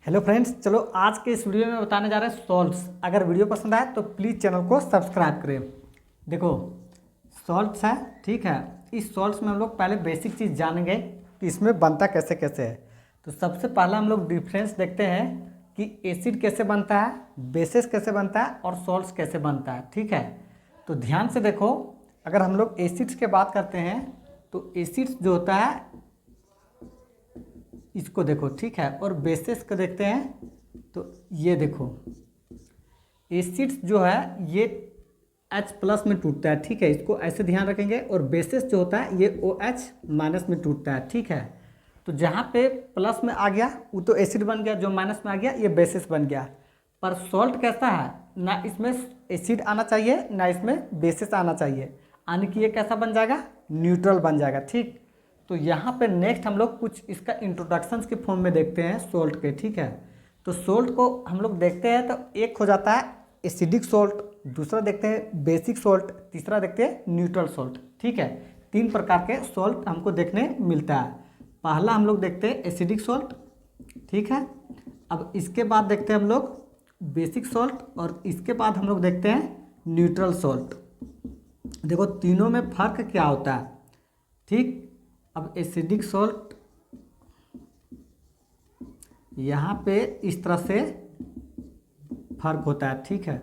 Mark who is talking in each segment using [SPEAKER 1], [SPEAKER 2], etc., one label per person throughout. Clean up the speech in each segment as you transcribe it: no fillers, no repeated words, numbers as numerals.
[SPEAKER 1] Hello friends, चलो आज के इस वीडियो में बताने जा रहे हैं सॉल्ट्स। अगर वीडियो पसंद आए तो प्लीज़ चैनल को सब्सक्राइब करें। देखो, सॉल्ट्स है, ठीक है। इस सॉल्ट्स में हम लोग पहले बेसिक चीज़ जानेंगे कि इसमें बनता कैसे कैसे है। तो सबसे पहला हम लोग डिफरेंस देखते हैं कि एसिड कैसे बनता है, बेसिस कैसे बनता है और सॉल्ट्स कैसे बनता है, ठीक है। तो ध्यान से देखो, अगर हम लोग एसिड्स की बात करते हैं तो एसिड्स जो होता है इसको देखो, ठीक है। और बेसिस को देखते हैं तो ये देखो, एसिड्स जो है ये H+ में टूटता है, ठीक है। इसको ऐसे ध्यान रखेंगे। और बेसिस जो होता है ये OH- में टूटता है, ठीक है। तो जहाँ पे प्लस में आ गया वो तो एसिड बन गया, जो माइनस में आ गया ये बेसिस बन गया। पर सॉल्ट कैसा है, ना इसमें एसिड आना चाहिए ना इसमें बेसिस आना चाहिए, यानी कि ये कैसा बन जाएगा, न्यूट्रल बन जाएगा, ठीक। तो यहाँ पे नेक्स्ट हम लोग कुछ इसका इंट्रोडक्शंस के फॉर्म में देखते हैं सॉल्ट के, ठीक है। तो सॉल्ट को हम लोग देखते हैं तो एक हो जाता है एसिडिक सॉल्ट, दूसरा देखते हैं बेसिक सॉल्ट, तीसरा देखते हैं न्यूट्रल सॉल्ट, ठीक है। 3 प्रकार के सॉल्ट हमको देखने मिलता है। पहला हम लोग देखते हैं एसिडिक सॉल्ट, ठीक है। अब इसके बाद देखते हैं हम लोग बेसिक सॉल्ट और इसके बाद हम लोग देखते हैं न्यूट्रल सॉल्ट। देखो तीनों में फ़र्क क्या होता है, ठीक। अब एसिडिक सॉल्ट यहाँ पे इस तरह से फर्क होता है, ठीक है।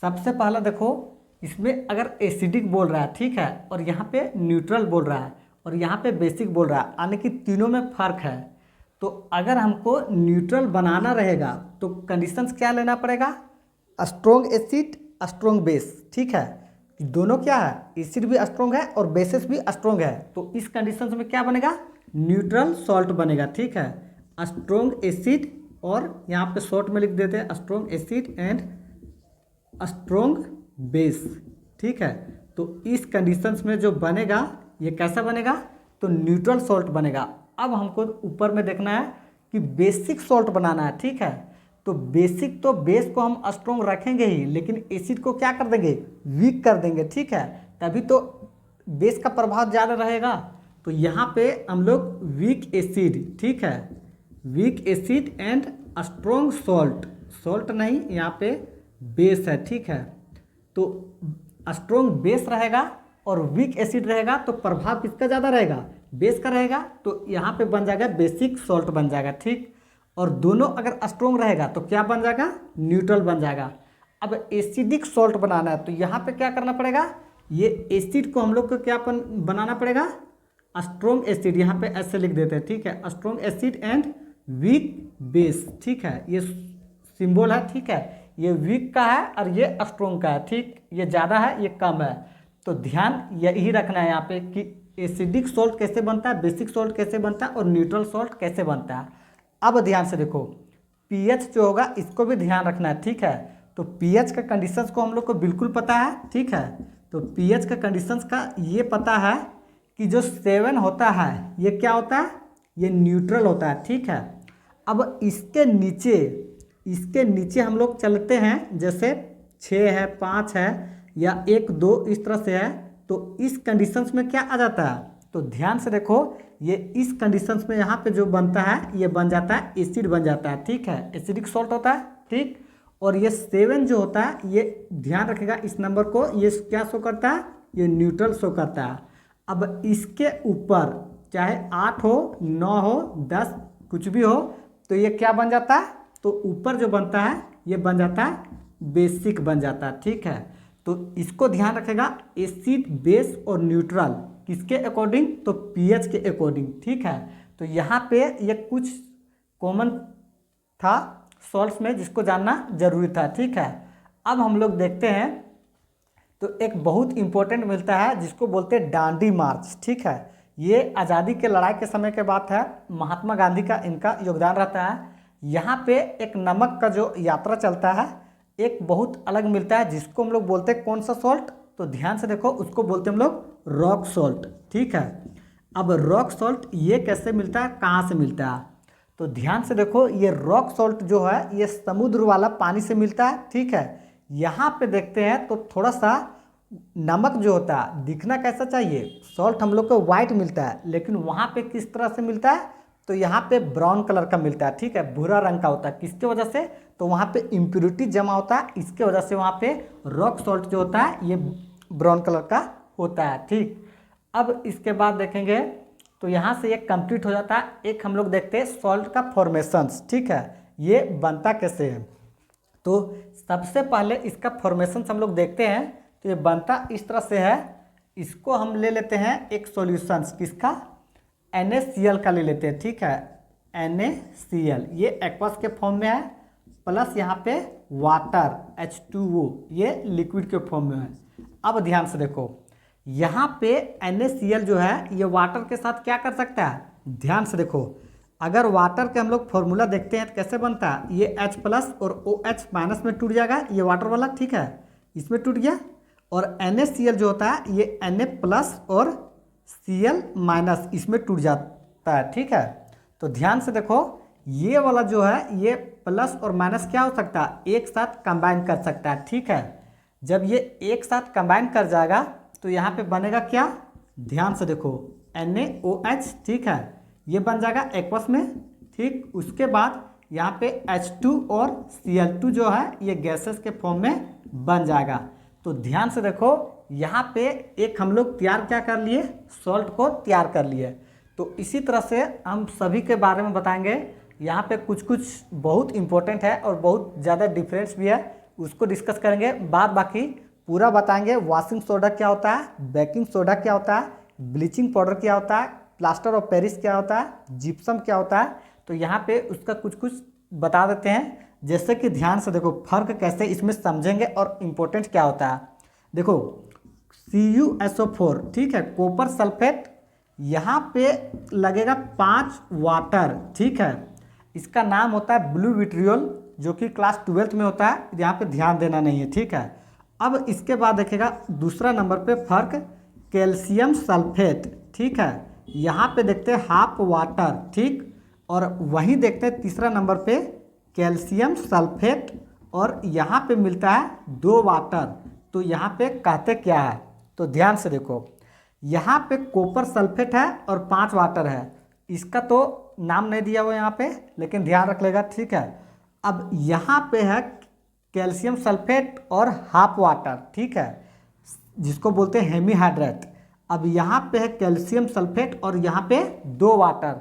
[SPEAKER 1] सबसे पहला देखो, इसमें अगर एसिडिक बोल रहा है, ठीक है, और यहाँ पे न्यूट्रल बोल रहा है और यहाँ पे बेसिक बोल रहा है, यानी कि तीनों में फर्क है। तो अगर हमको न्यूट्रल बनाना रहेगा तो कंडीशंस क्या लेना पड़ेगा, स्ट्रोंग एसिड स्ट्रोंग बेस, ठीक है। दोनों क्या है, एसिड भी स्ट्रोंग है और बेसिस भी स्ट्रोंग है। तो इस कंडीशंस में क्या बनेगा, न्यूट्रल सॉल्ट बनेगा, ठीक है। स्ट्रोंग एसिड और यहाँ पे शॉर्ट में लिख देते हैं strong acid and strong base, ठीक है। तो इस कंडीशंस में जो बनेगा ये कैसा बनेगा, तो न्यूट्रल सॉल्ट बनेगा। अब हमको ऊपर में देखना है कि बेसिक सॉल्ट बनाना है, ठीक है। तो बेसिक तो बेस को हम स्ट्रोंग रखेंगे ही, लेकिन एसिड को क्या कर देंगे, वीक कर देंगे, ठीक है। तभी तो बेस का प्रभाव ज़्यादा रहेगा। तो यहाँ पे हम लोग वीक एसिड, ठीक है, weak acid and strong salt, salt नहीं यहाँ पे बेस है, ठीक है। तो स्ट्रोंग बेस रहेगा और वीक एसिड रहेगा तो प्रभाव किसका ज़्यादा रहेगा, बेस का रहेगा। तो यहाँ पे बन जाएगा बेसिक सॉल्ट बन जाएगा, ठीक। और दोनों अगर स्ट्रोंग रहेगा तो क्या बन जाएगा, न्यूट्रल बन जाएगा। अब एसिडिक सॉल्ट बनाना है तो यहाँ पे क्या करना पड़ेगा, ये एसिड को हम लोग को क्या बनाना पड़ेगा, स्ट्रोंग एसिड, यहाँ पे ऐसे लिख देते हैं, ठीक है। Strong acid and weak base, ठीक है। ये सिंबल है, ठीक है। ये वीक का है और ये स्ट्रोंग का है, ठीक। ये ज़्यादा है ये कम है। तो ध्यान यही रखना है यहाँ पे कि एसिडिक सॉल्ट कैसे बनता है, बेसिक सॉल्ट कैसे बनता है और न्यूट्रल सॉल्ट कैसे बनता है। अब ध्यान से देखो, पीएच जो होगा इसको भी ध्यान रखना है, ठीक है। तो पीएच का कंडीशंस को हम लोग को बिल्कुल पता है, ठीक है। तो पीएच का कंडीशंस का ये पता है कि जो 7 होता है ये क्या होता है, ये न्यूट्रल होता है, ठीक है। अब इसके नीचे हम लोग चलते हैं, जैसे 6 है, 5 है या 1 2 इस तरह से है, तो इस कंडीशंस में क्या आ जाता है, तो ध्यान से देखो, ये इस कंडीशंस में यहाँ पे जो बनता है ये बन जाता है एसिड बन जाता है, ठीक है। एसिडिक सॉल्ट होता है, ठीक। और ये 7 जो होता है ये ध्यान रखेगा इस नंबर को, ये क्या शो करता है, ये न्यूट्रल शो करता है। अब इसके ऊपर चाहे 8 हो 9 हो 10 कुछ भी हो तो ये क्या बन जाता है, तो ऊपर जो बनता है ये बन जाता है बेसिक बन जाता है, ठीक है। तो इसको ध्यान रखेगा, एसिड बेस और न्यूट्रल किसके अकॉर्डिंग, तो पीएच के अकॉर्डिंग, ठीक है। तो यहाँ पे ये कुछ कॉमन था सॉल्ट्स में जिसको जानना जरूरी था, ठीक है। अब हम लोग देखते हैं तो एक बहुत इंपॉर्टेंट मिलता है जिसको बोलते हैं डांडी मार्च, ठीक है। ये आज़ादी के लड़ाई के समय के बात है, महात्मा गांधी का इनका योगदान रहता है। यहाँ पे एक नमक का जो यात्रा चलता है एक बहुत अलग मिलता है जिसको हम लोग बोलते हैं कौन सा सॉल्ट, तो ध्यान से देखो उसको बोलते हैं हम लोग रॉक सॉल्ट, ठीक है। अब रॉक सॉल्ट ये कैसे मिलता है, कहाँ से मिलता है, तो ध्यान से देखो, ये रॉक सॉल्ट जो है ये समुद्र वाला पानी से मिलता है, ठीक है। यहाँ पे देखते हैं तो थोड़ा सा नमक जो होता है दिखना कैसा चाहिए, सॉल्ट हम लोग को वाइट मिलता है, लेकिन वहाँ पे किस तरह से मिलता है, तो यहाँ पे ब्राउन कलर का मिलता है, ठीक है, भूरा रंग का होता है। किसके वजह से? तो वहाँ पे इम्प्योरिटी जमा होता है, इसके वजह से वहाँ पे रॉक सॉल्ट जो होता है ये ब्राउन कलर का होता है, ठीक। अब इसके बाद देखेंगे तो यहाँ से ये कंप्लीट हो जाता है। एक हम लोग देखते हैं सॉल्ट का फॉर्मेशंस, ठीक है, ये बनता कैसे है। तो सबसे पहले इसका फॉर्मेशंस हम लोग देखते हैं। तो ये बनता इस तरह से है। इसको हम ले लेते हैं एक सॉल्यूशंस, किसका? NaCl का ले लेते हैं, ठीक है, NaCl ये एक्वस के फॉर्म में है, प्लस यहाँ पे वाटर H2O ये लिक्विड के फॉर्म में है। अब ध्यान से देखो, यहाँ पे NaCl जो है ये वाटर के साथ क्या कर सकता है? ध्यान से देखो, अगर वाटर के हम लोग फॉर्मूला देखते हैं तो कैसे बनता है? ये H प्लस और OH माइनस में टूट जाएगा, ये वाटर वाला, ठीक है, इसमें टूट गया। और NaCl जो होता है ये Na प्लस और Cl माइनस इसमें टूट जाता है, ठीक है। तो ध्यान से देखो, ये वाला जो है ये प्लस और माइनस क्या हो सकता है? एक साथ कंबाइन कर सकता है, ठीक है। जब ये एक साथ कंबाइन कर जाएगा तो यहाँ पे बनेगा क्या? ध्यान से देखो, NaOH, ठीक है, ये बन जाएगा एक्वस में, ठीक। उसके बाद यहाँ पे H2 और Cl2 जो है ये गैसेस के फॉर्म में बन जाएगा। तो ध्यान से देखो, यहाँ पे एक हम लोग तैयार क्या कर लिए? सॉल्ट को तैयार कर लिए। तो इसी तरह से हम सभी के बारे में बताएंगे। यहाँ पे कुछ कुछ बहुत इंपॉर्टेंट है और बहुत ज़्यादा डिफरेंस भी है, उसको डिस्कस करेंगे। बाद बाकी पूरा बताएंगे। वॉशिंग सोडा क्या होता है, बेकिंग सोडा क्या होता है, ब्लीचिंग पाउडर क्या होता है, प्लास्टर ऑफ पेरिस क्या होता है, जिप्सम क्या होता है। तो यहाँ पे उसका कुछ कुछ बता देते हैं, जैसे कि ध्यान से देखो फर्क कैसे इसमें समझेंगे और इम्पोर्टेंट क्या होता है। देखो CuSO4, ठीक है, कॉपर सल्फेट, यहाँ पे लगेगा 5 वाटर, ठीक है। इसका नाम होता है ब्लू विट्रियोल, जो कि क्लास 12th में होता है, यहाँ पे ध्यान देना नहीं है, ठीक है। अब इसके बाद देखेगा दूसरा नंबर पे फर्क कैल्शियम सल्फेट, ठीक है, यहाँ पे देखते हैं हाफ वाटर, ठीक। और वहीं देखते हैं तीसरा नंबर पे कैल्शियम सल्फेट और यहाँ पे मिलता है 2 वाटर। तो यहाँ पे कहते क्या है? तो ध्यान से देखो, यहाँ पे कॉपर सल्फेट है और 5 वाटर है। इसका तो नाम नहीं दिया हुआ यहाँ पे, लेकिन ध्यान रख लेगा, ठीक है। अब यहाँ पे है कैल्शियम सल्फेट और हाफ वाटर, ठीक है, जिसको बोलते हैं हेमीहाइड्रेट। अब यहाँ पे है कैल्शियम सल्फेट और यहाँ पे 2 वाटर।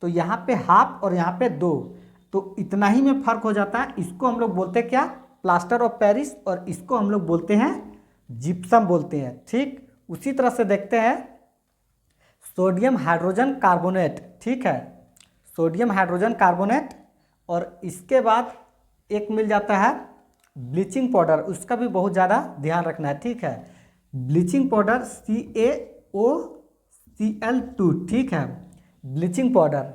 [SPEAKER 1] तो यहाँ पे हाफ और यहाँ पे 2, तो इतना ही में फर्क हो जाता है। इसको हम लोग बोलते हैं क्या? प्लास्टर ऑफ पेरिस, और इसको हम लोग बोलते हैं जिप्सम बोलते हैं, ठीक। उसी तरह से देखते हैं सोडियम हाइड्रोजन कार्बोनेट, ठीक है, सोडियम हाइड्रोजन कार्बोनेट। और इसके बाद एक मिल जाता है ब्लीचिंग पाउडर, उसका भी बहुत ज़्यादा ध्यान रखना है, ठीक है। ब्लीचिंग पाउडर CaOCl2, ठीक है, ब्लीचिंग पाउडर।